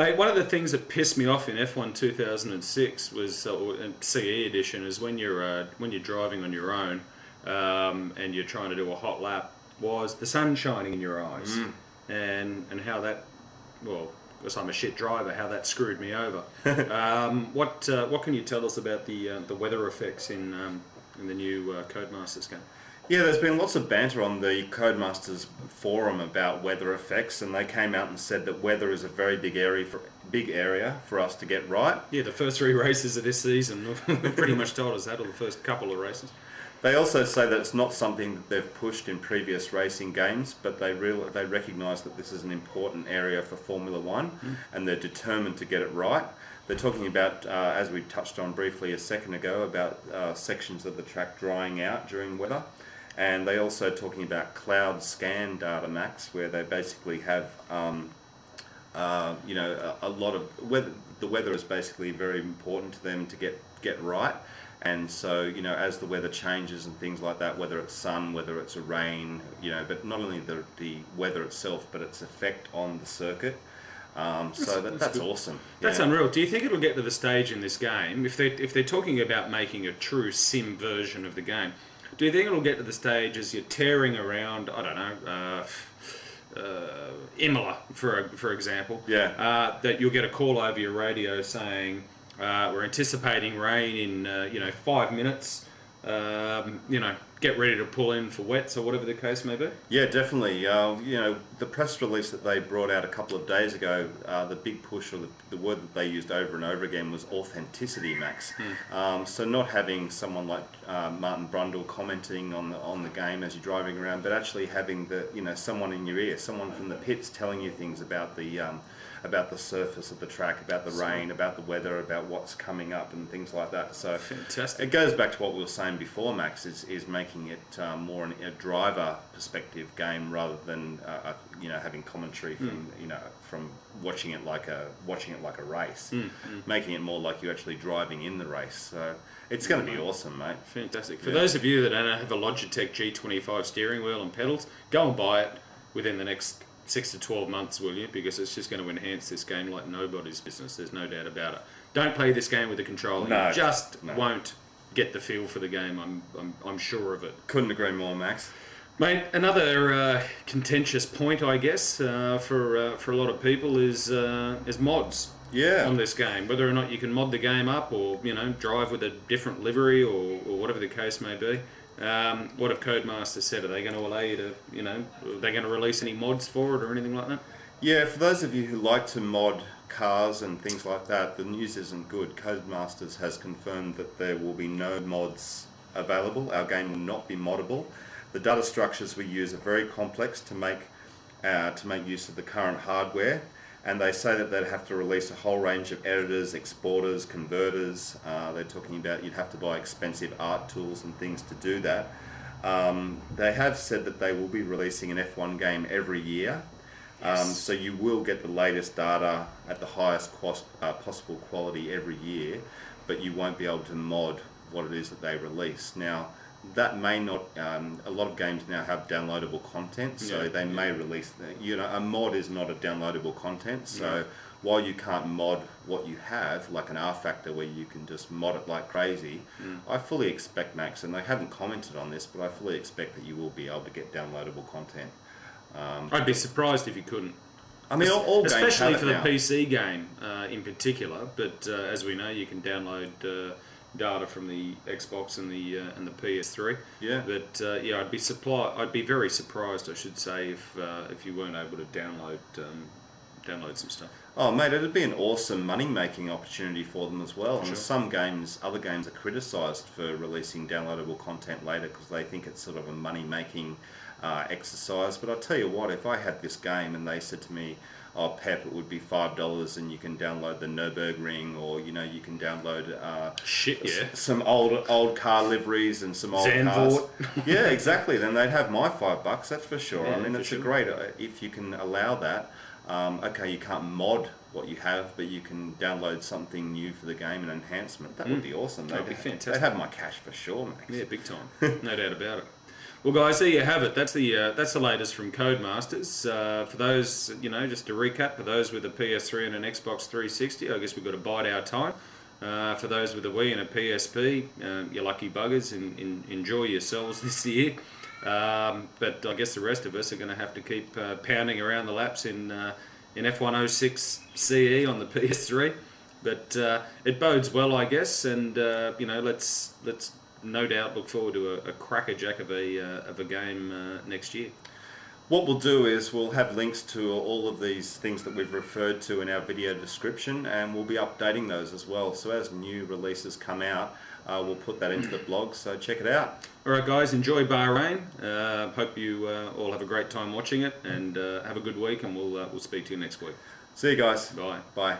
Mate, one of the things that pissed me off in F1 2006 was CE edition is when you're driving on your own and you're trying to do a hot lap, was the sun shining in your eyes and how that, well, because I'm a shit driver, how that screwed me over. What can you tell us about the weather effects in the new Codemasters game? Yeah, there's been lots of banter on the Codemasters forum about weather effects, and they came out and said that weather is a very big area for us to get right. Yeah, the first 3 races of this season pretty much told us that, or the first couple of races. They also say that it's not something that they've pushed in previous racing games, but they recognise that this is an important area for Formula One, and they're determined to get it right. They're talking about, as we touched on briefly a second ago, about sections of the track drying out during weather. And they're also talking about cloud scan data, Max, where they basically have, you know, a lot of weather. The weather is basically very important to them to get right. And so, you know, as the weather changes and things like that, whether it's sun, whether it's a rain, you know, but not only the weather itself, but its effect on the circuit. So that's awesome. That's unreal. Do you think it'll get to the stage in this game, if they're talking about making a true sim version of the game? Do you think it'll get to the stage as you're tearing around, I don't know, Imola, for example, that you'll get a call over your radio saying, we're anticipating rain in, you know, 5 minutes, you know, get ready to pull in for wets or whatever the case may be? Yeah, definitely. You know, the press release that they brought out a couple of days ago, the big push, or the word that they used over and over again, was authenticity, Max. So not having someone like Martin Brundle commenting on the game as you're driving around, but actually having someone in your ear, someone from the pits telling you things about the surface of the track, about the rain, about the weather, about what's coming up and things like that. So fantastic. It goes back to what we were saying before, Max, is making it more a driver perspective game rather than you know, having commentary from from watching it like a race, making it more like you're actually driving in the race. So it's going to be awesome, mate. Fantastic. For those of you that don't have a Logitech G25 steering wheel and pedals, go and buy it within the next 6 to 12 months, will you? Because it's just going to enhance this game like nobody's business. There's no doubt about it. Don't play this game with a controller. No, you just won't get the feel for the game. I'm sure of it. Couldn't agree more, Max. Mate, another contentious point, I guess, for a lot of people is mods. Yeah. On this game, whether or not you can mod the game up, or drive with a different livery, or whatever the case may be. What have Codemasters said? Are they going to allow you to, are they going to release any mods for it or anything like that? Yeah, for those of you who like to mod cars and things like that, the news isn't good. Codemasters has confirmed that there will be no mods available. Our game will not be moddable. The data structures we use are very complex to make use of the current hardware. And they say that they'd have to release a whole range of editors, exporters, converters. They're talking about you'd have to buy expensive art tools and things to do that. They have said that they will be releasing an F1 game every year. So you will get the latest data at the highest possible quality every year, but you won't be able to mod what it is that they release. Now, that may not, a lot of games now have downloadable content, so they may release, a mod is not a downloadable content, so while you can't mod what you have, like an R factor where you can just mod it like crazy, I fully expect, Max, and they haven't commented on this, but I fully expect that you will be able to get downloadable content. I'd be surprised if you couldn't. I mean, all games especially have for the now. PC game in particular, but as we know, you can download data from the Xbox and the PS3. Yeah. But I'd be very surprised, I should say, if you weren't able to download some stuff. Oh, mate, it'd be an awesome money-making opportunity for them as well. And other games are criticised for releasing downloadable content later because they think it's sort of a money-making exercise. But I'll tell you what, if I had this game and they said to me, oh, Pep, it would be $5 and you can download the Nürburgring, or you can download some old car liveries and some old cars. Yeah, exactly. Then they'd have my $5, that's for sure. Yeah, I mean, it's a great, if you can allow that. Okay, you can't mod what you have, but you can download something new for the game, an enhancement. That would be awesome. That would be fantastic. They'd have my cash for sure, Max. Yeah, big time. No doubt about it. Well, guys, there you have it. That's the latest from Codemasters. For those, just to recap, for those with a PS3 and an Xbox 360, I guess we've got to bide our time. For those with a Wii and a PSP, you lucky buggers, enjoy yourselves this year. But I guess the rest of us are going to have to keep pounding around the laps in F106 CE on the PS3. But it bodes well, I guess, and let's no doubt look forward to a crackerjack of a game next year. What we'll do is we'll have links to all of these things that we've referred to in our video description, and we'll be updating those as well. So as new releases come out, we'll put that into the blog, so check it out. Alright guys, enjoy Bahrain. Hope you all have a great time watching it, and have a good week, and we'll speak to you next week. See you guys. Bye. Bye.